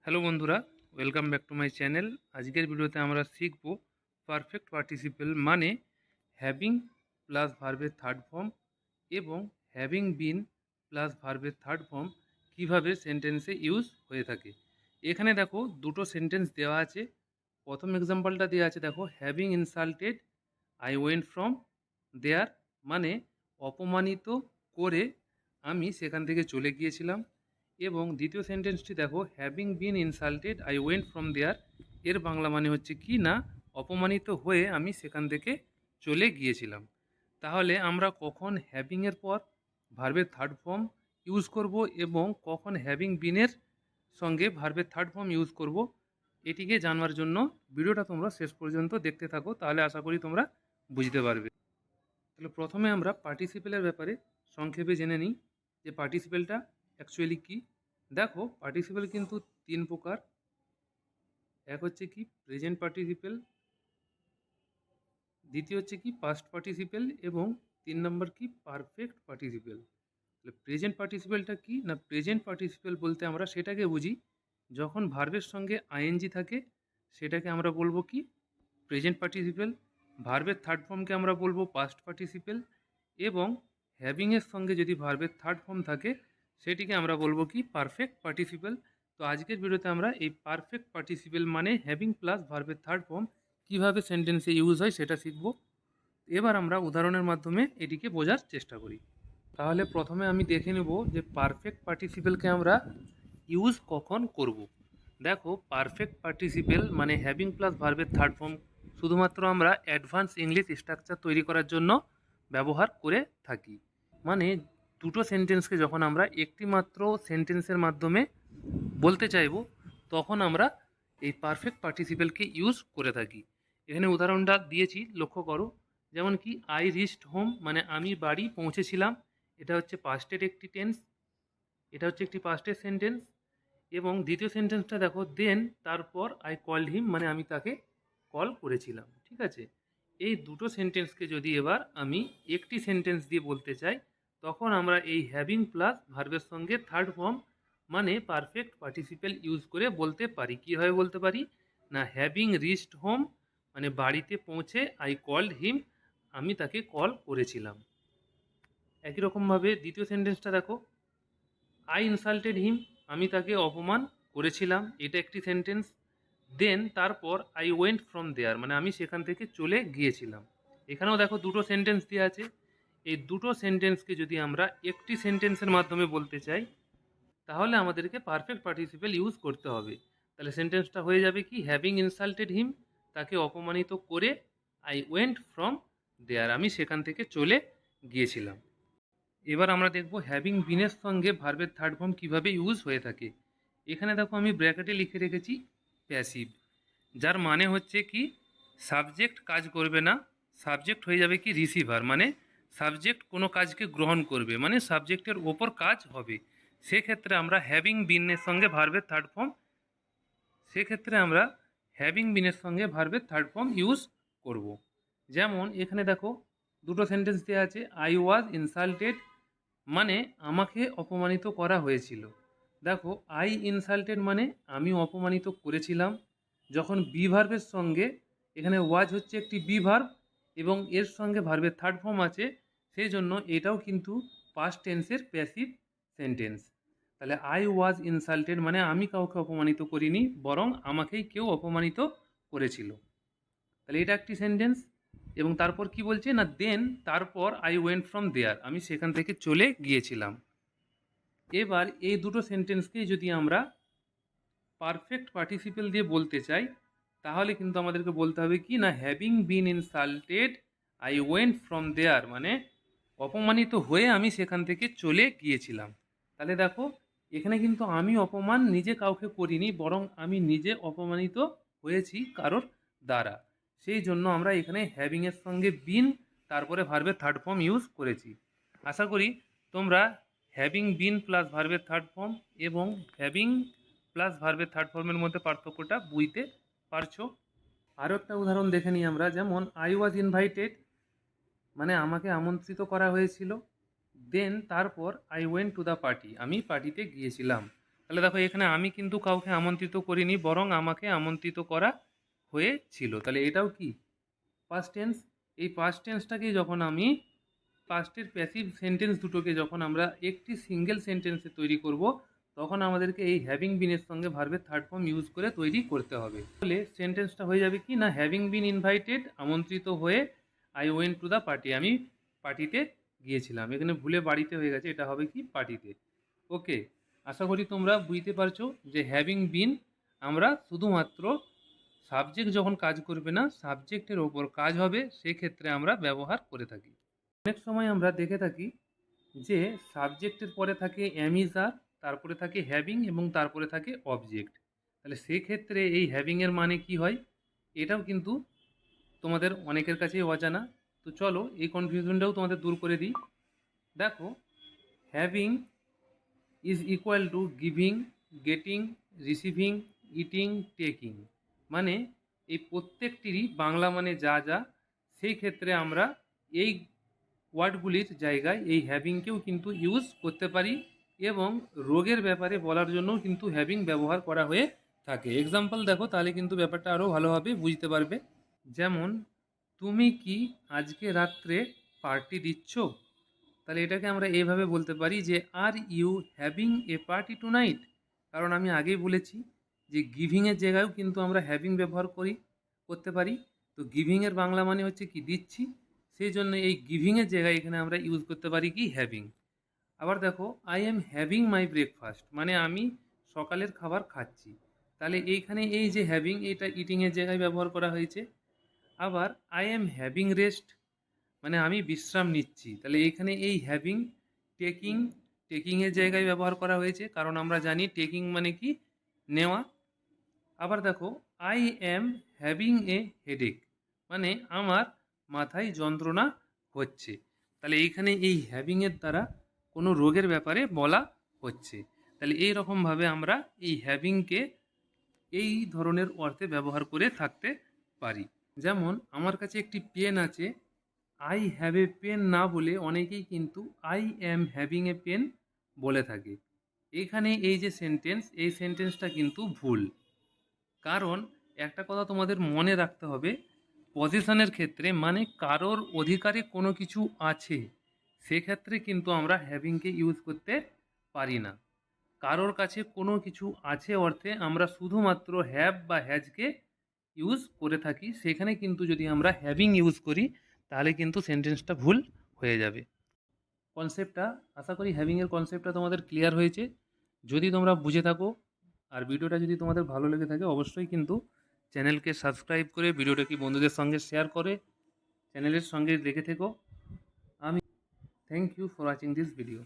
Hello বন্ধুরা, welcome back to my channel. আজকের ভিডিওতে আমরা শিখব পারফেক্ট পার্টিসিপেল মানে হ্যাভিং প্লাস ভার্বের থার্ড ফর্ম এবং হ্যাভিং বিন প্লাস ভার্বের থার্ড ফর্ম কিভাবে সেন্টেন্সে ইউজ হয়ে থাকে। এখানে দেখো দুটো সেন্টেন্স দেওয়া আছে। প্রথম এক্সাম্পলটা দেওয়া আছে, দেখো, having insulted I went from there, মানে অপমানিত করে আমি সেখান থেকে চলে গিয়েছিলাম। এবং দ্বিতীয় সেন্টেন্সটি দেখো, having been insulted I went from there, এর বাংলা মানে হচ্ছে কি না, অপমানিত হয়ে আমি সেখান থেকে চলে গিয়েছিলাম। তাহলে আমরা কখন হ্যাভিংয়ের পর ভার্বের থার্ড ফর্ম ইউজ করব এবং কখন হ্যাভিং বিনের সঙ্গে ভার্বের থার্ড ফর্ম ইউজ করব, এটিকে জানবার জন্য ভিডিওটা তোমরা শেষ পর্যন্ত দেখতে থাকো, তাহলে আশা করি তোমরা বুঝতে পারবে। তাহলে প্রথমে আমরা পার্টিসিপেলের ব্যাপারে সংক্ষেপে জেনে নিই যে পার্টিসিপেলটা অ্যাকচুয়ালি কী। দেখো, পার্টিসিপেল কিন্তু তিন প্রকার। এক হচ্ছে কি প্রেজেন্ট পার্টিসিপেল, দ্বিতীয় হচ্ছে কি পাস্ট পার্টিসিপেল এবং তিন নম্বর কি পারফেক্ট পার্টিসিপেল। তাহলে প্রেজেন্ট পার্টিসিপেলটা কি না, প্রেজেন্ট পার্টিসিপেল বলতে আমরা সেটাকে বুঝি যখন ভার্বের সঙ্গে আইএনজি থাকে, সেটাকে আমরা বলবো কি প্রেজেন্ট পার্টিসিপেল। ভার্বের থার্ড ফর্মকে আমরা বলবো পাস্ট পার্টিসিপেল এবং হ্যাভিংয়ের সঙ্গে যদি ভার্বের থার্ড ফর্ম থাকে সেটিকে আমরা বলবো কি পারফেক্ট পার্টিসিপেল। তো আজকের ভিডিওতে আমরা এই পারফেক্ট পার্টিসিপেল মানে হ্যাভিং প্লাস ভার্বের থার্ড ফর্ম কীভাবে সেন্টেন্সে ইউজ হয় সেটা শিখব। এবার আমরা উদাহরণের মাধ্যমে এটিকে বোঝার চেষ্টা করি। তাহলে প্রথমে আমি দেখে নেব যে পারফেক্ট পার্টিসিপেলকে আমরা ইউজ কখন করব। দেখো, পারফেক্ট পার্টিসিপেল মানে হ্যাভিং প্লাস ভার্বের থার্ড ফর্ম শুধুমাত্র আমরা অ্যাডভান্স ইংলিশ স্ট্রাকচার তৈরি করার জন্য ব্যবহার করে থাকি। মানে দুটো সেন্টেন্সকে যখন আমরা একটি মাত্র সেন্টেন্সের মাধ্যমে বলতে চাইব তখন আমরা এই পারফেক্ট পার্টিসিপেলকে ইউজ করে থাকি। এখানে উদাহরণটা দিয়েছি, লক্ষ্য করো। যেমন কি আই রিচড হোম, মানে আমি বাড়ি পৌঁছেছিলাম, এটা হচ্ছে পাস্টের একটি টেন্স, এটা হচ্ছে একটি পাস্টের সেন্টেন্স। এবং দ্বিতীয় সেন্টেন্সটা দেখো, দেন তারপর আই কল্ড হিম, মানে আমি তাকে কল করেছিলাম। ঠিক আছে, এই দুটো সেন্টেন্সকে যদি এবার আমি একটি সেন্টেন্স দিয়ে বলতে চাই তখন আমরা এই হ্যাভিং প্লাস ভার্বের সঙ্গে থার্ড ফর্ম মানে পারফেক্ট পার্টিসিপেল ইউজ করে বলতে পারি। কীভাবে বলতে পারি না, হ্যাভিং রিচড হোম মানে বাড়িতে পৌঁছে আই কল্ড হিম, আমি তাকে কল করেছিলাম। একই রকমভাবে দ্বিতীয় সেন্টেন্সটা দেখো, আই ইনসাল্টেড হিম, আমি তাকে অপমান করেছিলাম, এটা একটি সেন্টেন্স। দেন তারপর আই ওয়েন্ট ফ্রম দেয়ার, মানে আমি সেখান থেকে চলে গিয়েছিলাম। এখানেও দেখো দুটো সেন্টেন্স দেওয়া আছে। এই দুটো সেন্টেন্সকে যদি আমরা একটি সেন্টেন্সের মাধ্যমে বলতে চাই তাহলে আমাদেরকে পারফেক্ট পার্টিসিপেল ইউজ করতে হবে। তাহলে সেন্টেন্সটা হয়ে যাবে কি, হ্যাভিং ইনসাল্টেড হিম, তাকে অপমানিত করে আই ওয়েন্ট ফ্রম দেয়ার, আমি সেখান থেকে চলে গিয়েছিলাম। এবার আমরা দেখব হ্যাভিং বিনের সঙ্গে ভার্বের থার্ড ফর্ম কীভাবে ইউজ হয়ে থাকে। এখানে দেখো আমি ব্র্যাকেটে লিখে রেখেছি প্যাসিভ, যার মানে হচ্ছে কি সাবজেক্ট কাজ করবে না, সাবজেক্ট হয়ে যাবে কি রিসিভার, মানে সাবজেক্ট কোনো কাজকে গ্রহণ করবে, মানে সাবজেক্টের ওপর কাজ হবে। সেক্ষেত্রে আমরা হ্যাভিং বিনের সঙ্গে ভার্বের থার্ড ফর্ম সেক্ষেত্রে আমরা হ্যাভিং বিনের সঙ্গে ভার্বের থার্ড ফর্ম ইউজ করব। যেমন এখানে দেখো দুটো সেন্টেন্স দেওয়া আছে, আই ওয়াজ ইনসাল্টেড, মানে আমাকে অপমানিত করা হয়েছিল। দেখো, আই ইনসাল্টেড মানে আমি অপমানিত করেছিলাম। যখন বি ভার্বের সঙ্গে, এখানে ওয়াজ হচ্ছে একটি বি ভার্ব এবং এর সঙ্গে ভার্বের থার্ড ফর্ম আছে, সেই জন্য এটাও কিন্তু পাস্ট টেন্সের প্যাসিভ সেন্টেন্স। তাহলে আই ওয়াজ ইনসাল্টেড মানে আমি কাউকে অপমানিত করিনি, বরং আমাকেই কেউ অপমানিত করেছিল। তাহলে এটা একটি সেন্টেন্স। এবং তারপর কি বলছে না, দেন তারপর আই ওয়েন্ট ফ্রম দেয়ার, আমি সেখান থেকে চলে গিয়েছিলাম। এবার এই দুটো সেন্টেন্সকেই যদি আমরা পারফেক্ট পার্টিসিপেল দিয়ে বলতে চাই তাহলে কিন্তু আমাদেরকে বলতে হবে কি না, having been insulted I went from there, মানে অপমানিত হয়ে আমি সেখান থেকে চলে গিয়েছিলাম। তাহলে দেখো, এখানে কিন্তু আমি অপমান নিজে কাউকে করিনি, বরং আমি নিজে অপমানিত হয়েছি কারোর দ্বারা। সেই জন্য আমরা এখানে হ্যাভিংয়ের সঙ্গে বিন তারপরে ভার্বের থার্ড ফর্ম ইউজ করেছি। আশা করি তোমরা হ্যাভিং বিন প্লাস ভার্বের থার্ড ফর্ম এবং হ্যাভিং প্লাস ভার্বের থার্ড ফর্মের মধ্যে পার্থক্যটা বুঝতে পারছো। আরও একটা উদাহরণ দেখে নিই আমরা, যেমন আই ওয়াজ ইনভাইটেড মানে আমাকে আমন্ত্রিত করা হয়েছিল, দেন তারপর I went to the party, আমি পার্টিতে গিয়েছিলাম। তাহলে দেখো এখানে আমি কিন্তু কাউকে আমন্ত্রিত করিনি, বরং আমাকে আমন্ত্রিত করা হয়েছিল। তাহলে এটাও কি পাস্ট টেন্স। এই পাস্ট টেন্সটাকে যখন আমি পাস্টের প্যাসিভ সেন্টেন্স দুটোকে যখন আমরা একটি সিঙ্গেল সেন্টেন্সে তৈরি করব, তখন আমাদেরকে এই হ্যাভিং বিনের সঙ্গে ভার্বের থার্ড ফর্ম ইউজ করে তৈরি করতে হবে। তাহলে সেন্টেন্সটা হয়ে যাবে কি না, হ্যাভিং বিন ইনভাইটেড, আমন্ত্রিত হয়ে, I went to the party, আমি পার্টিতে গিয়েছিলাম। এখানে ভুলে বাড়িতে হয়ে গেছে, এটা হবে কি পার্টিতে। ওকে, আশা করি তোমরা বুঝতে পারছো যে হ্যাভিং বিন আমরা শুধুমাত্র সাবজেক্ট যখন কাজ করবে না, সাবজেক্টের ওপর কাজ হবে, সেক্ষেত্রে আমরা ব্যবহার করে থাকি। অনেক সময় আমরা দেখে থাকি যে সাবজেক্টের পরে থাকে অ্যাম ইজ আর, তারপরে থাকে হ্যাভিং এবং তারপরে থাকে অবজেক্ট। তাহলে সেক্ষেত্রে এই হ্যাভিংয়ের মানে কি হয়, এটাও কিন্তু তোমাদের অনেকের কাছেই অজানা। তো চলো এই কনফিউশনটাও তোমাদের দূর করে দিই। দেখো, having is equal to giving, getting, receiving, eating, taking. মানে এই প্রত্যেকটিরই বাংলা মানে যা যা, সেই ক্ষেত্রে আমরা এই ওয়ার্ডগুলির জায়গায় এই হ্যাভিংকেও কিন্তু ইউজ করতে পারি, এবং রোগের ব্যাপারে বলার জন্যও কিন্তু হ্যাভিং ব্যবহার করা হয়ে থাকে। এক্সাম্পল দেখো, তাহলে কিন্তু ব্যাপারটা আরও ভালোভাবে বুঝতে পারবে। যেমন, তুমি কি আজকে রাত্রে পার্টি দিচ্ছ? তাহলে এটাকে আমরা এইভাবে বলতে পারি যে are you having a party tonight. কারণ আমি আগেই বলেছি যে গিভিংয়ের জায়গায়ও কিন্তু আমরা হ্যাভিং ব্যবহার করতে পারি। তো গিভিংয়ের বাংলা মানে হচ্ছে কি, দিচ্ছি, সেই জন্য এই গিভিংয়ের জায়গায় এখানে আমরা ইউজ করতে পারি কি, হ্যাভিং। আবার দেখো, I am having my breakfast, মানে আমি সকালের খাবার খাচ্ছি। তাহলে এইখানে এই যে হ্যাভিং, এটা ইটিংয়ের জায়গায় ব্যবহার করা হয়েছে। আবার আই এম হ্যাভিং রেস্ট, মানে আমি বিশ্রাম নিচ্ছি। তাহলে এইখানে এই হ্যাভিং, টেকিং, টেকিংয়ের জায়গায় ব্যবহার করা হয়েছে, কারণ আমরা জানি টেকিং মানে কি, নেওয়া। আবার দেখো, I am having a headache, মানে আমার মাথায় যন্ত্রণা হচ্ছে। তাহলে এইখানে এই হ্যাভিংয়ের দ্বারা কোনো রোগের ব্যাপারে বলা হচ্ছে। তাহলে এই রকমভাবে আমরা এই হ্যাভিংকে এই ধরনের অর্থে ব্যবহার করে থাকতে পারি। যেমন, আমার কাছে একটি পেন আছে, আই হ্যাভ এ পেন না বলে অনেকেই কিন্তু I am having a pen বলে থাকে। এখানে এই যে সেন্টেন্স, এই সেন্টেন্সটা কিন্তু ভুল। কারণ একটা কথা তোমাদের মনে রাখতে হবে, পজিশনের ক্ষেত্রে মানে কারোর অধিকারে কোনো কিছু আছে, সেক্ষেত্রে কিন্তু আমরা হ্যাভিংকে ইউজ করতে পারি না। কারোর কাছে কোনো কিছু আছে অর্থে আমরা শুধুমাত্র হ্যাভ বা হ্যাজকে ইউজ করে থাকি। সেখানে কিন্তু যদি আমরা হ্যাভিং ইউজ করি, তাহলে কিন্তু সেন্টেন্সটা ভুল হয়ে যাবে। কনসেপ্টটা, আশা করি হ্যাভিংয়ের কনসেপ্টটা তোমাদের ক্লিয়ার হয়েছে। যদি তোমরা বুঝে থাকো আর ভিডিওটা যদি তোমাদের ভালো লেগে থাকে, অবশ্যই কিন্তু চ্যানেলকে সাবস্ক্রাইব করে ভিডিওটাকে বন্ধুদের সঙ্গে শেয়ার করে চ্যানেলের সঙ্গে লেগে থেকো। আমি thank you for watching this video.